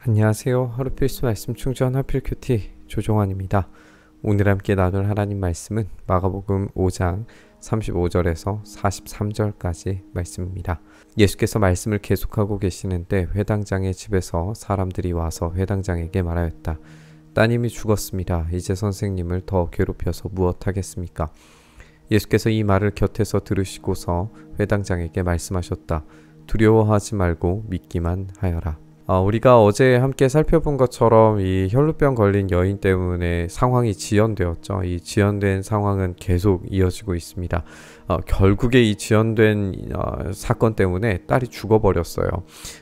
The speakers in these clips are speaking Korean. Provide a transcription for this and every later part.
안녕하세요. 하루 필수 말씀 충전 하필 큐티 조종환입니다. 오늘 함께 나눌 하나님 말씀은 마가복음 5장 35절에서 43절까지 말씀입니다. 예수께서 말씀을 계속하고 계시는데 회당장의 집에서 사람들이 와서 회당장에게 말하였다. 따님이 죽었습니다. 이제 선생님을 더 괴롭혀서 무엇하겠습니까? 예수께서 이 말을 곁에서 들으시고서 회당장에게 말씀하셨다. 두려워하지 말고 믿기만 하여라. 우리가 어제 함께 살펴본 것처럼 이 혈루병 걸린 여인 때문에 상황이 지연되었죠. 이 지연된 상황은 계속 이어지고 있습니다. 결국에 이 지연된 사건 때문에 딸이 죽어버렸어요.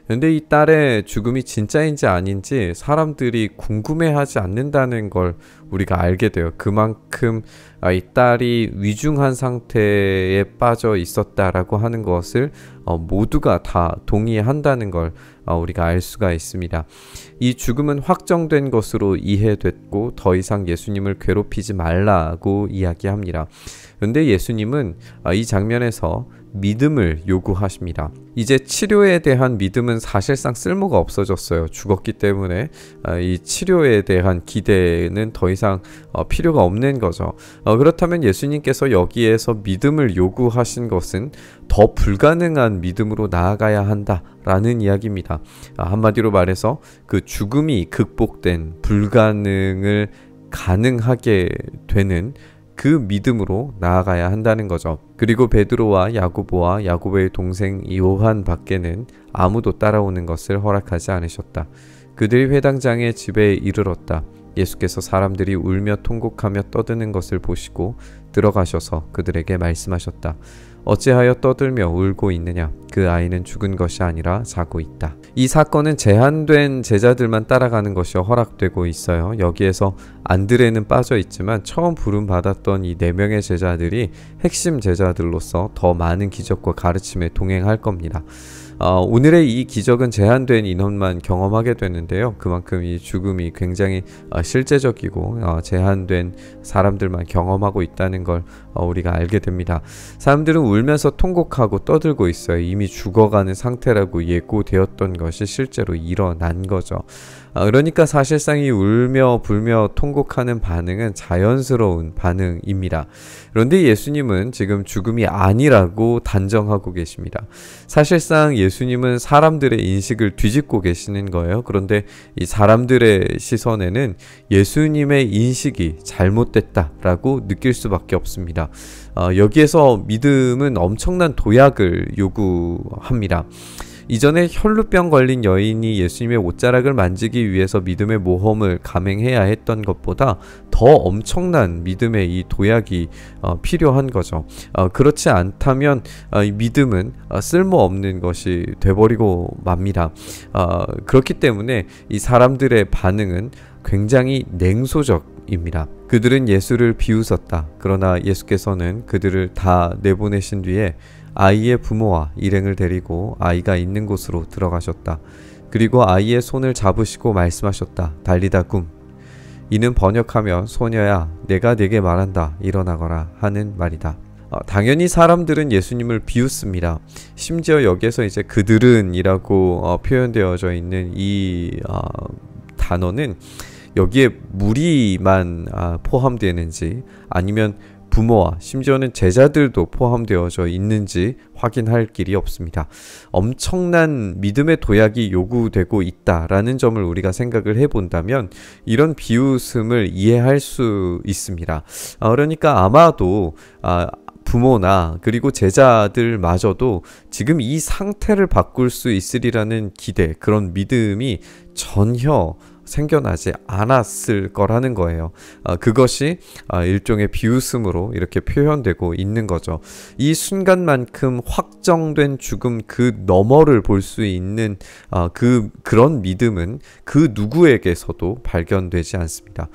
근데 이 딸의 죽음이 진짜인지 아닌지 사람들이 궁금해하지 않는다는 걸 우리가 알게 돼요. 그만큼 이 딸이 위중한 상태에 빠져 있었다라고 하는 것을 모두가 다 동의한다는 걸 우리가 알 수가 있습니다. 이 죽음은 확정된 것으로 이해됐고 더 이상 예수님을 괴롭히지 말라고 이야기합니다. 그런데 예수님은 이 장면에서 믿음을 요구하십니다. 이제 치료에 대한 믿음은 사실상 쓸모가 없어졌어요. 죽었기 때문에 이 치료에 대한 기대는 더 이상 필요가 없는 거죠. 그렇다면 예수님께서 여기에서 믿음을 요구하신 것은 더 불가능한 믿음으로 나아가야 한다라는 이야기입니다. 한마디로 말해서 그 죽음이 극복된 불가능을 가능하게 되는 그 믿음으로 나아가야 한다는 거죠. 그리고 베드로와 야고보와 야고보의 동생 요한 밖에는 아무도 따라오는 것을 허락하지 않으셨다. 그들이 회당장의 집에 이르렀다. 예수께서 사람들이 울며 통곡하며 떠드는 것을 보시고 들어가셔서 그들에게 말씀하셨다. 어찌하여 떠들며 울고 있느냐? 그 아이는 죽은 것이 아니라 자고 있다. 이 사건은 제한된 제자들만 따라가는 것이 허락되고 있어요. 여기에서 안드레는 빠져 있지만 처음 부름받았던 이 4명의 제자들이 핵심 제자들로서 더 많은 기적과 가르침에 동행할 겁니다. 오늘의 이 기적은 제한된 인원만 경험하게 되는데요. 그만큼 이 죽음이 굉장히 실제적이고 제한된 사람들만 경험하고 있다는 걸 우리가 알게 됩니다. 사람들은 울면서 통곡하고 떠들고 있어요. 이미 죽어가는 상태라고 예고되었던 것이 실제로 일어난 거죠. 그러니까 사실상 이 울며 불며 통곡하는 반응은 자연스러운 반응입니다. 그런데 예수님은 지금 죽음이 아니라고 단정하고 계십니다. 사실상 예수님은 사람들의 인식을 뒤집고 계시는 거예요. 그런데 이 사람들의 시선에는 예수님의 인식이 잘못됐다라고 느낄 수밖에 없습니다. 여기에서 믿음은 엄청난 도약을 요구합니다. 이전에 혈루병 걸린 여인이 예수님의 옷자락을 만지기 위해서 믿음의 모험을 감행해야 했던 것보다 더 엄청난 믿음의 이 도약이 필요한 거죠. 그렇지 않다면 믿음은 쓸모없는 것이 돼버리고 맙니다. 그렇기 때문에 이 사람들의 반응은 굉장히 냉소적입니다. 그들은 예수를 비웃었다. 그러나 예수께서는 그들을 다 내보내신 뒤에 아이의 부모와 일행을 데리고 아이가 있는 곳으로 들어가셨다. 그리고 아이의 손을 잡으시고 말씀하셨다. 달리다 굼. 이는 번역하며 소녀야 내가 네게 말한다. 일어나거라 하는 말이다. 당연히 사람들은 예수님을 비웃습니다. 심지어 여기에서 이제 그들은 이라고 표현되어져 있는 이 단어는 여기에 무리만 포함되는지 아니면 부모와 심지어는 제자들도 포함되어져 있는지 확인할 길이 없습니다. 엄청난 믿음의 도약이 요구되고 있다라는 점을 우리가 생각을 해본다면 이런 비웃음을 이해할 수 있습니다. 그러니까 아마도 부모나 그리고 제자들마저도 지금 이 상태를 바꿀 수 있으리라는 기대, 그런 믿음이 전혀 생겨나지 않았을 거라는 거예요. 그것이 일종의 비웃음으로 이렇게 표현되고 있는 거죠. 이 순간만큼 확정된 죽음 그 너머를 볼 수 있는 그런 믿음은 그 누구에게서도 발견되지 않습니다.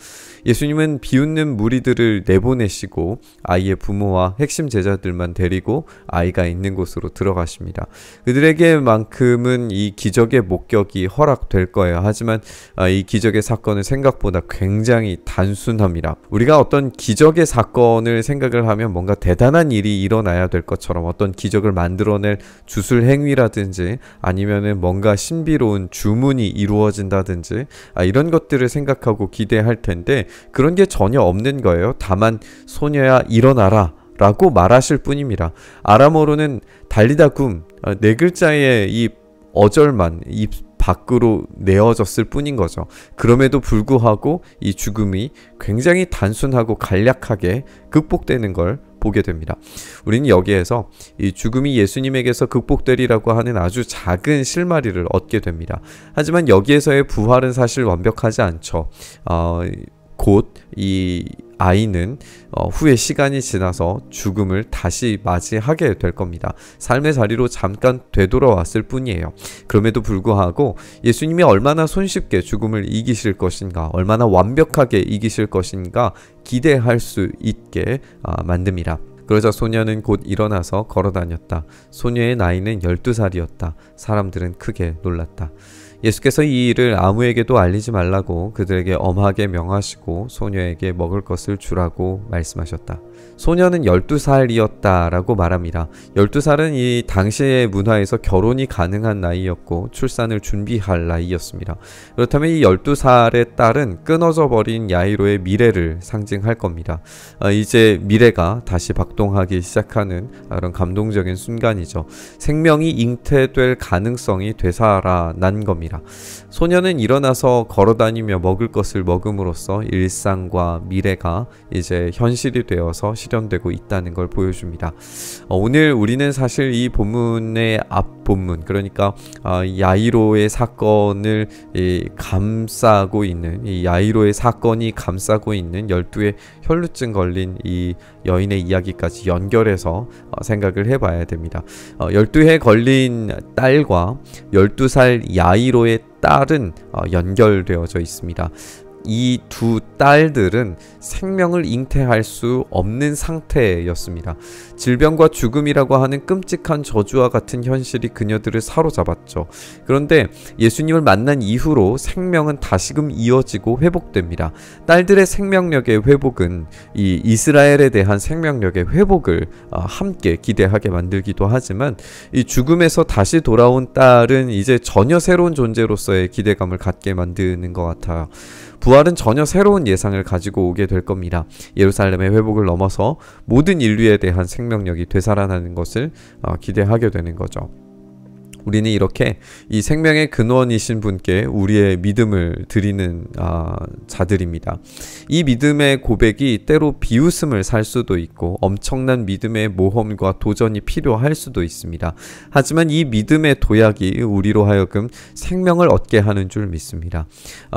예수님은 비웃는 무리들을 내보내시고 아이의 부모와 핵심 제자들만 데리고 아이가 있는 곳으로 들어가십니다. 그들에게만큼은 이 기적의 목격이 허락될 거예요. 하지만 이 기적의 사건은 생각보다 굉장히 단순합니다. 우리가 어떤 기적의 사건을 생각을 하면 뭔가 대단한 일이 일어나야 될 것처럼 어떤 기적을 만들어낼 주술 행위라든지 아니면은 뭔가 신비로운 주문이 이루어진다든지 이런 것들을 생각하고 기대할 텐데 그런 게 전혀 없는 거예요. 다만 소녀야 일어나라 라고 말하실 뿐입니다. 아람어로는 달리다 굼, 네 글자의 이 어절만 이 밖으로 내어졌을 뿐인 거죠. 그럼에도 불구하고 이 죽음이 굉장히 단순하고 간략하게 극복되는 걸 보게 됩니다. 우리는 여기에서 이 죽음이 예수님에게서 극복되리라고 하는 아주 작은 실마리를 얻게 됩니다. 하지만 여기에서의 부활은 사실 완벽하지 않죠. 곧 이 아이는 후에 시간이 지나서 죽음을 다시 맞이하게 될 겁니다. 삶의 자리로 잠깐 되돌아왔을 뿐이에요. 그럼에도 불구하고 예수님이 얼마나 손쉽게 죽음을 이기실 것인가, 얼마나 완벽하게 이기실 것인가 기대할 수 있게 만듭니다. 그러자 소녀는 곧 일어나서 걸어다녔다. 소녀의 나이는 12살이었다. 사람들은 크게 놀랐다. 예수께서 이 일을 아무에게도 알리지 말라고 그들에게 엄하게 명하시고 소녀에게 먹을 것을 주라고 말씀하셨다. 소녀는 12살이었다 라고 말합니다. 12살은 이 당시의 문화에서 결혼이 가능한 나이였고 출산을 준비할 나이였습니다. 그렇다면 이 12살의 딸은 끊어져 버린 야이로의 미래를 상징할 겁니다. 이제 미래가 다시 박동하기 시작하는 그런 감동적인 순간이죠. 생명이 잉태될 가능성이 되살아난 겁니다. 소녀는 일어나서 걸어다니며 먹을 것을 먹음으로써 일상과 미래가 이제 현실이 되어서 실현되고 있다는 걸 보여줍니다. 오늘 우리는 사실 이 본문의 앞 본문, 그러니까 야이로의 사건을 감싸고 있는, 이 야이로의 사건이 감싸고 있는 12의 혈루증 걸린 이 여인의 이야기까지 연결해서 생각을 해봐야 됩니다. 12해 걸린 딸과 12살 야이로의 딸은 연결되어져 있습니다. 이 두 딸들은 생명을 잉태할 수 없는 상태였습니다. 질병과 죽음이라고 하는 끔찍한 저주와 같은 현실이 그녀들을 사로잡았죠. 그런데 예수님을 만난 이후로 생명은 다시금 이어지고 회복됩니다. 딸들의 생명력의 회복은 이 이스라엘에 대한 생명력의 회복을 함께 기대하게 만들기도 하지만 이 죽음에서 다시 돌아온 딸은 이제 전혀 새로운 존재로서의 기대감을 갖게 만드는 것 같아요. 부활은 전혀 새로운 예상을 가지고 오게 될 겁니다. 예루살렘의 회복을 넘어서 모든 인류에 대한 생명력이 되살아나는 것을 기대하게 되는 거죠. 우리는 이렇게 이 생명의 근원이신 분께 우리의 믿음을 드리는 자들입니다. 이 믿음의 고백이 때로 비웃음을 살 수도 있고 엄청난 믿음의 모험과 도전이 필요할 수도 있습니다. 하지만 이 믿음의 도약이 우리로 하여금 생명을 얻게 하는 줄 믿습니다.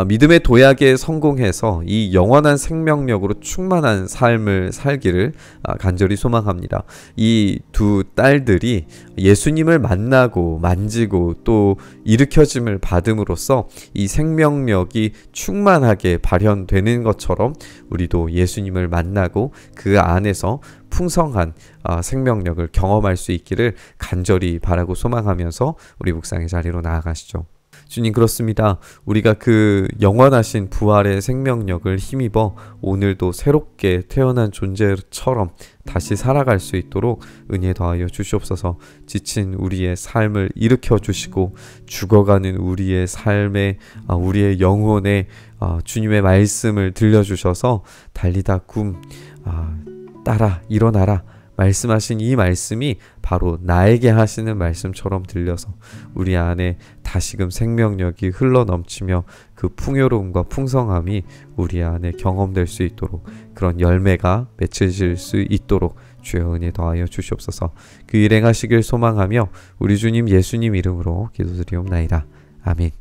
믿음의 도약에 성공해서 이 영원한 생명력으로 충만한 삶을 살기를 간절히 소망합니다. 이 두 딸들이 예수님을 만나고 만지고 또 일으켜짐을 받음으로써 이 생명력이 충만하게 발현되는 것처럼 우리도 예수님을 만나고 그 안에서 풍성한 생명력을 경험할 수 있기를 간절히 바라고 소망하면서 우리 묵상의 자리로 나아가시죠. 주님, 그렇습니다. 우리가 그 영원하신 부활의 생명력을 힘입어 오늘도 새롭게 태어난 존재처럼 다시 살아갈 수 있도록 은혜 더하여 주시옵소서. 지친 우리의 삶을 일으켜 주시고 죽어가는 우리의 삶에 우리의 영혼에 주님의 말씀을 들려주셔서 달리다 굼, 딸아 일어나라 말씀하신 이 말씀이 바로 나에게 하시는 말씀처럼 들려서 우리 안에 다시금 생명력이 흘러넘치며 그 풍요로움과 풍성함이 우리 안에 경험될 수 있도록, 그런 열매가 맺혀질 수 있도록 주여 은혜 더하여 주시옵소서. 그 일 행하시길 소망하며 우리 주님 예수님 이름으로 기도드리옵나이다. 아멘.